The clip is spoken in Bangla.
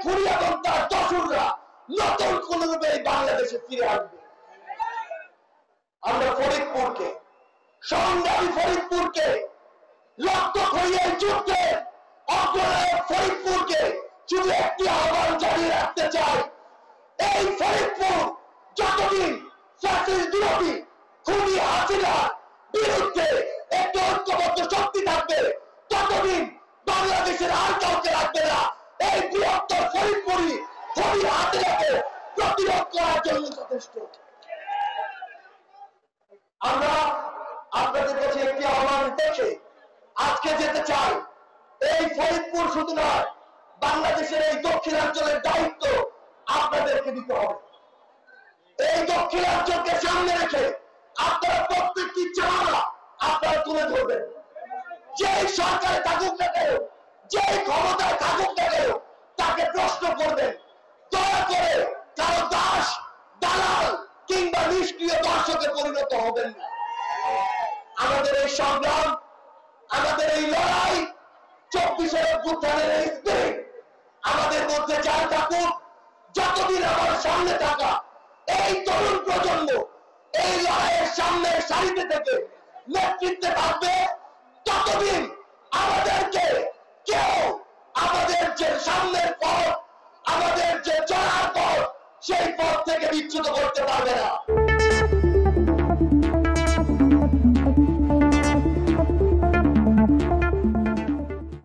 খুনি এবং তার দশররা নতুন কোন রূপে এই বাংলাদেশে ফিরে আসবে। আমরা ফরিদপুরকে, সংগ্রামী ফরিদপুরকে, রক্তক্ষয়ী যুদ্ধের অগ্রনায়ক ফরিদপুরকে শুধু একটি আহ্বান জানিয়ে রাখতে চাই, এই ফরিদপুর যতদিন ফ্যাসিস্ট বিরোধী খুনি হাসিনার বিরুদ্ধে একটি ঐক্যবদ্ধ শক্তি থাকবে, ততদিন বাংলাদেশের আর কাউকে রাখবে না। এই বৃহত্তর ফরিদপুরই খুনি হাসিনাকে প্রতিরোধ করার জন্য যথেষ্ট। আমরা আপনাদের কাছে একটি আহ্বান দেখে আজকে যেতে চাই, এই ফরিদপুর শুধু নয়, বাংলাদেশের এই দক্ষিণাঞ্চলের দায়িত্ব আপনাদেরকে দিতে হবে। এই দক্ষিণাঞ্চলকে সামনে রেখে আপনারা প্রত্যেকটি চাওয়া আপনারা তুলে ধরবেন। যে সরকারে থাকুক না কেন, যে ক্ষমতায় থাকুক না কেন, তাকে প্রশ্ন করবেন। দয়া করে কারো দাস, দালাল কিংবা নিষ্ক্রিয় দর্শকে পরিণত হবেন না। আমাদের এই সংগ্রাম, আমাদের এই লড়াই, 24 অভ্যুত্থানের এই স্পিরিট আমাদের মধ্যে যাই থাকুক, যতদিন আমার সামনে থাকা এই তরুণ প্রজন্ম এই লড়াইয়ের সামনের সারিতে থেকে নেতৃত্বে থাকবে, ততদিন আমাদেরকে কেউ আমাদের যে সামনের পথ, আমাদের যে চলার পথ, সেই পথ থেকে বিচ্যুত করতে পারবে না।